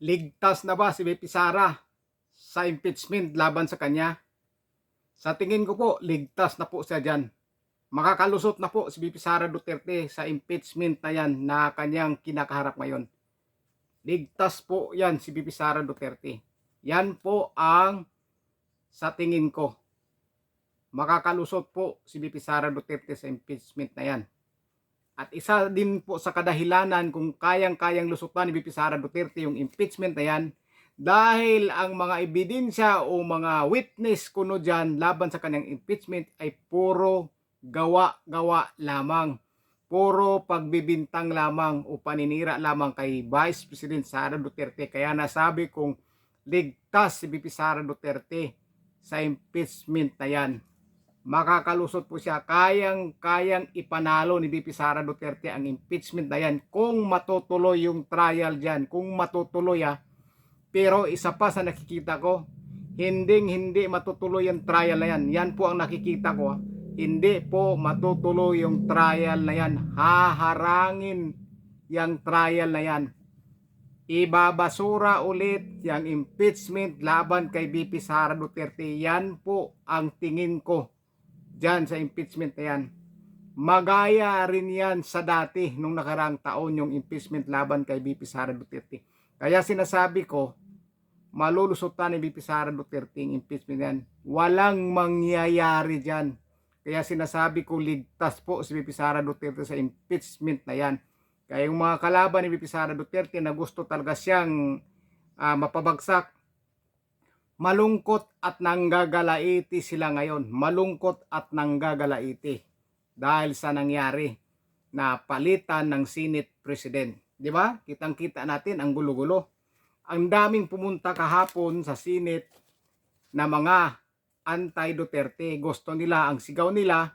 Ligtas na ba si VP Sara sa impeachment laban sa kanya? Sa tingin ko po, ligtas na po siya dyan. Makakalusot na po si VP Sara Duterte sa impeachment na yan na kanyang kinakaharap ngayon. Ligtas po yan si VP Sara Duterte. Yan po ang sa tingin ko. Makakalusot po si VP Sara Duterte sa impeachment na yan. At isa din po sa kadahilanan kung kayang-kayang lusutan ni VP Sara Duterte yung impeachment na yan dahil ang mga ebidensya o mga witness kuno dyan laban sa kanyang impeachment ay puro gawa-gawa lamang. Puro pagbibintang lamang o paninira lamang kay Vice President Sara Duterte. Kaya nasabi kong ligtas si VP Sara Duterte sa impeachment na yan. Makakalusot po siya. Kayang-kayang ipanalo ni VP Sara Duterte ang impeachment na yan kung matutuloy yung trial dyan. Kung matutuloy Pero isa pa sa nakikita ko, hindi matutuloy yung trial na yan. Yan po ang nakikita ko. Hindi po matutuloy yung trial na yan. Haharangin yung trial na yan. Ibabasura ulit yung impeachment laban kay VP Sara Duterte. Yan po ang tingin ko dyan sa impeachment na yan. Magaya rin yan sa dati nung nakaraang taon yung impeachment laban kay VP Sara Duterte. Kaya sinasabi ko, malulusutan ni VP Sara Duterte yung impeachment yan. Walang mangyayari dyan. Kaya sinasabi ko, ligtas po si VP Sara Duterte sa impeachment na yan. Kaya yung mga kalaban ni VP Sara Duterte na gusto talaga siyang mapabagsak, malungkot at nanggagalaiti sila ngayon. Malungkot at nanggagalaiti dahil sa nangyari na palitan ng Senate President. Di ba? Kitang-kita natin ang gulo-gulo. Ang daming pumunta kahapon sa Senate na mga anti-Duterte. Gusto nila, ang sigaw nila,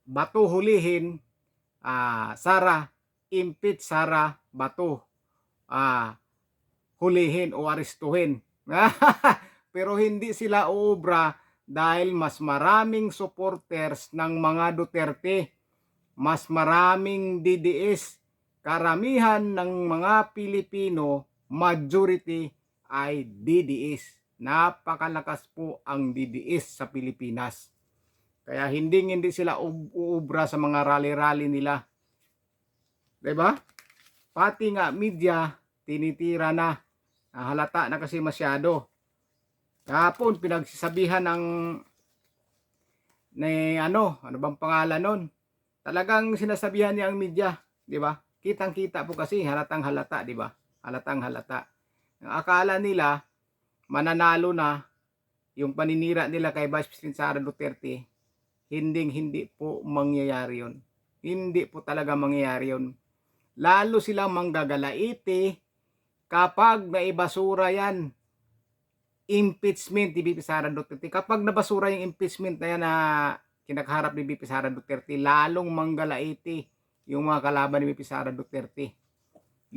Bato hulihin, Sara, impeach Sara, Bato hulihin o arestuhin. Pero hindi sila uubra dahil mas maraming supporters ng mga Duterte, mas maraming DDS. Karamihan ng mga Pilipino, majority ay DDS. Napakalakas po ang DDS sa Pilipinas. Kaya hindi sila uubra sa mga rally-rally nila. Diba? Pati nga media, tinitira na. Halata na kasi masyado. Kahapon pinagsasabihan ng ano bang pangalan nun? Talagang sinasabihan niya ang media, di ba? Kitang-kita po kasi, halatang halata, di ba? Halatang halata. Ang akala nila mananalo na yung paninira nila kay Vice President Sara Duterte. Hindi po mangyayari yun. Hindi po talaga mangyayari yun. Lalo silang manggagalaiti kapag naibasura yan impeachment ni VP Sara Duterte. Kapag nabasura yung impeachment na yan na kinakaharap ni VP Sara Duterte, lalong manggalaiti yung mga kalaban ni VP Sara Duterte.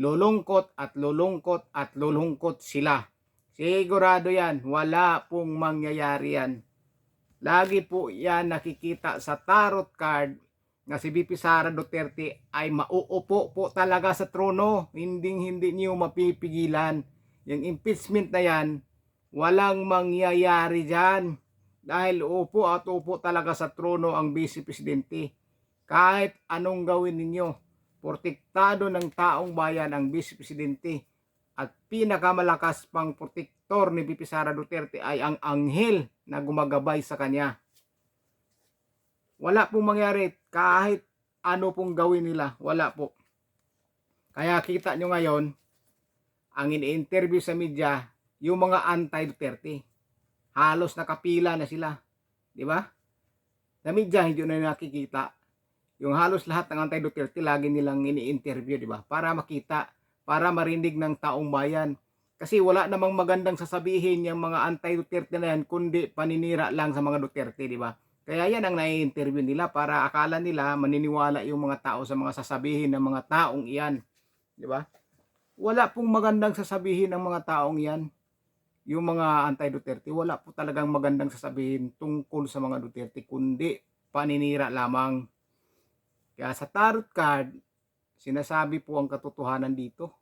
Lulungkot at lulungkot at lulungkot sila. Sigurado yan, wala pong mangyayari yan. Lagi po yan nakikita sa tarot card na si VP Sara Duterte ay mauupo po talaga sa trono. Hindi niyo mapipigilan. Yung impeachment na yan, walang mangyayari dyan. Dahil upo at upo talaga sa trono ang Vice Presidente. Kahit anong gawin ninyo, protektado ng taong bayan ang Vice Presidente. At pinakamalakas pang protektor ni VP Sara Duterte ay ang anghel na gumagabay sa kanya. Wala pong mangyari kahit ano pong gawin nila. Wala po. Kaya kita nyo ngayon, ang ini-interview sa media, yung mga anti-Duterte. Halos nakapila na sila. Di ba? Sa media, hindi na nakikita. Yung halos lahat ng anti-Duterte, lagi nilang ini-interview, di ba? Para makita, para marinig ng taong bayan. Kasi wala namang magandang sasabihin yung mga anti-Duterte na yan, kundi paninira lang sa mga Duterte, di ba? Kaya yan ang nai-interview nila para akala nila maniniwala yung mga tao sa mga sasabihin ng mga taong iyan. Di ba? Wala pong magandang sasabihin ng mga taong iyan. Yung mga anti-Duterte, wala po talagang magandang sasabihin tungkol sa mga Duterte, kundi paninira lamang. Kaya sa tarot card, sinasabi po ang katotohanan dito.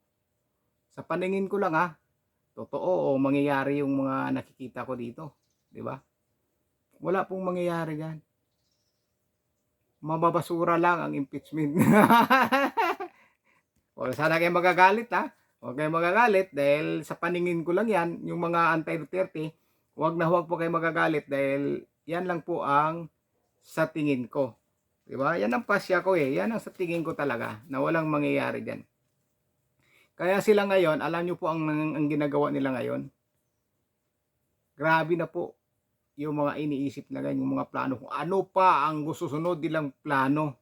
Sa paningin ko lang totoo o mangyayari yung mga nakikita ko dito, 'di ba? Wala pong mangyayari diyan. Mababasura lang ang impeachment. O sana kayo magagalit Huwag kayong magagalit dahil sa paningin ko lang 'yan, yung mga anti-Duterte, huwag po kayong magagalit dahil 'yan lang po ang sa tingin ko. 'Di ba? 'Yan ang pasya ko 'Yan ang sa tingin ko talaga na walang mangyayari diyan. Kaya sila ngayon, alam niyo po ang ginagawa nila ngayon. Grabe na po yung mga iniisip na ganyan, yung mga plano kung ano pa ang gusto sunod nilang plano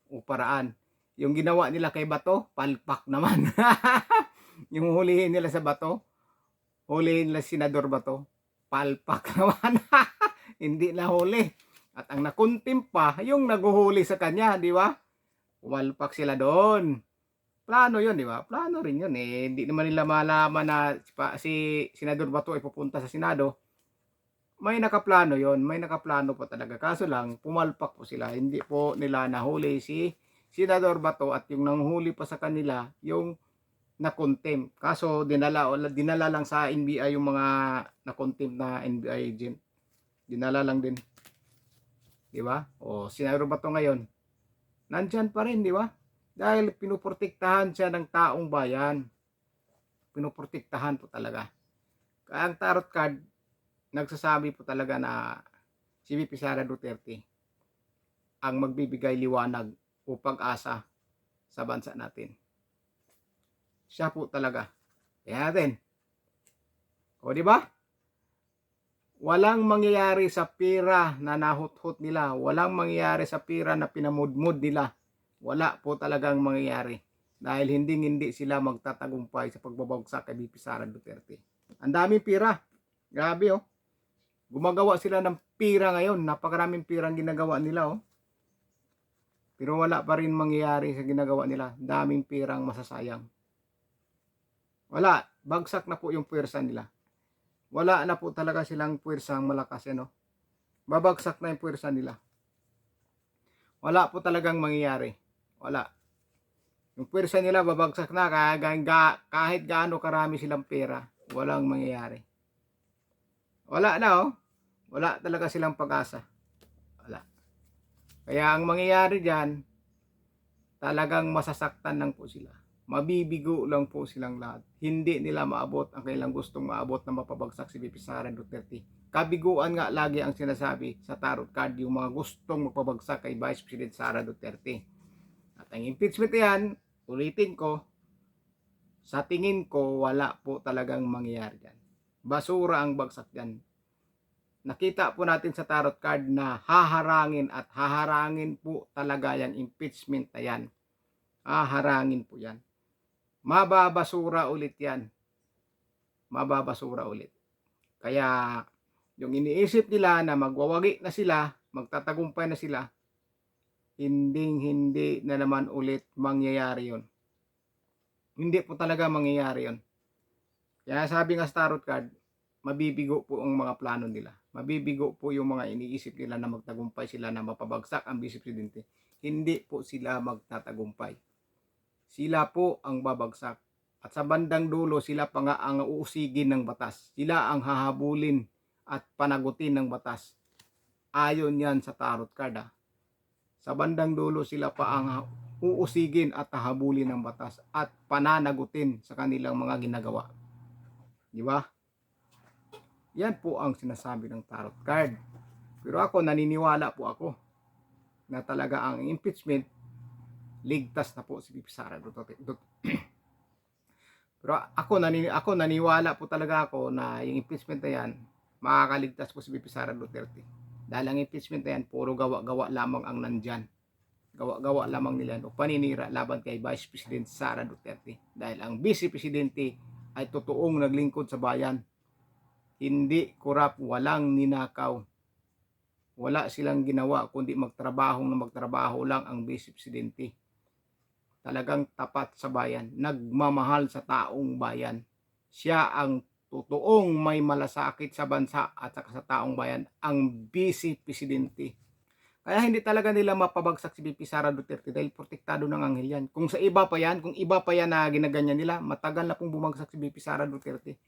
o paraan. Yung ginawa nila kay Bato, palpak naman. Yung hulihin nila sa Bato, hulihin nila si Senador Bato, palpak naman. Hindi na huli. At ang nakuntim pa, yung naguhuli sa kanya, di ba? Umalpak sila doon. Plano yun, di ba? Plano rin yun Hindi naman nila malaman na si Senador Bato ay pupunta sa Senado. May nakaplano yon, may nakaplano po talaga. Kaso lang, pumalpak po sila. Hindi po nila nahuli si Senador Bato at yung nanghuli pa sa kanila, yung na-contempt. Kaso dinala lang sa NBI yung mga na-contempt na NBI agent. Dinala lang din. Di ba? O Senador Bato ngayon, nandyan pa rin, di ba? Dahil pinuprotektahan siya ng taong bayan. Pinuprotektahan po talaga. Kaya ang tarot card, nagsasabi po talaga na si VP Sara Duterte ang magbibigay liwanag o pag-asa sa bansa natin. Siya po talaga. Kaya natin. O di ba? Walang mangyayari sa pira na nahuthot nila. Walang mangyayari sa pira na pinamudmud nila. Wala po talagang mangyayari. Dahil hindi sila magtatagumpay sa pagbabagsak kay VP Sara Duterte. Ang daming pira. Grabe Gumagawa sila ng pira ngayon. Napakaraming pirang ginagawa nila Pero wala pa rin mangyayari sa ginagawa nila. Daming pirang masasayang. Wala. Bagsak na po yung puwersa nila. Wala na po talaga silang puwersang malakas Babagsak na yung puwersa nila. Wala po talagang mangyayari. Wala. Yung puwersa nila babagsak na kahit gaano karami silang pera. Walang mangyayari. Wala na Wala talaga silang pag-asa. Wala. Kaya ang mangyayari dyan, talagang masasaktan lang po sila. Mabibigo lang po silang lahat. Hindi nila maabot ang kailang gustong maabot na mapabagsak si VP Sara Duterte. Kabiguan nga lagi ang sinasabi sa tarot card yung mga gustong mapabagsak kay Vice President Sara Duterte. At ang impeachment yan, ulitin ko, sa tingin ko wala po talagang mangyayari dyan. Basura ang bagsak dyan. Nakita po natin sa tarot card na haharangin po talaga yung impeachment na yan. Haharangin po yan. Mababasura ulit yan. Mababasura ulit. Kaya yung iniisip nila na magwawagi na sila, magtatagumpay na sila, hindi na naman ulit mangyayari yon. Hindi po talaga mangyayari yon. Kaya sabi nga sa tarot card, mabibigo po ang mga plano nila. Mabibigo po yung mga iniisip nila na magtagumpay sila na mapabagsak ang Vice Presidente. Hindi po sila magtatagumpay. Sila po ang babagsak. At sa bandang dulo, sila pa nga ang uusigin ng batas. Sila ang hahabulin at panagutin ng batas. Ayon yan sa tarot card Sa bandang dulo, sila pa ang uusigin at hahabulin ng batas at pananagutin sa kanilang mga ginagawa. Di ba? Yan po ang sinasabi ng tarot card. Pero ako, naniniwala po ako na talaga ang impeachment, ligtas na po si VP Sara Duterte. Pero ako naniwala po talaga ako na yung impeachment na yan, makakaligtas po si VP Sara Duterte. Dahil ang impeachment na yan, puro gawa-gawa lamang ang nandyan. Gawa-gawa lamang nila o paninira laban kay Vice President Sara Duterte. Dahil ang Vice Presidente ay totoong naglingkod sa bayan. Hindi korap, walang ninakaw. Wala silang ginawa kundi magtrabaho lang ang Vice Presidente. Talagang tapat sa bayan, nagmamahal sa taong bayan. Siya ang totoong may malasakit sa bansa at sa taong bayan, ang Vice Presidente. Kaya hindi talaga nila mapabagsak si VP Sara Duterte dahil protektado ng anghel yan. Kung sa iba pa yan, kung iba pa yan na ginaganyan nila, matagal na pong bumagsak si VP Sara Duterte.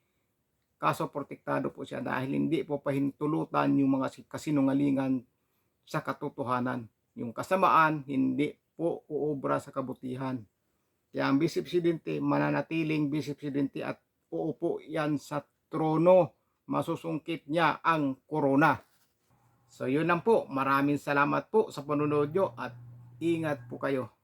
Kaso protektado po siya dahil hindi po pahintulutan yung mga kasinungalingan sa katotohanan. Yung kasamaan, hindi po uobra sa kabutihan. Kaya ang Vice Presidente, mananatiling Vice Presidente at uupo yan sa trono. Masusungkit niya ang corona. So yun lang po. Maraming salamat po sa panonood nyo at ingat po kayo.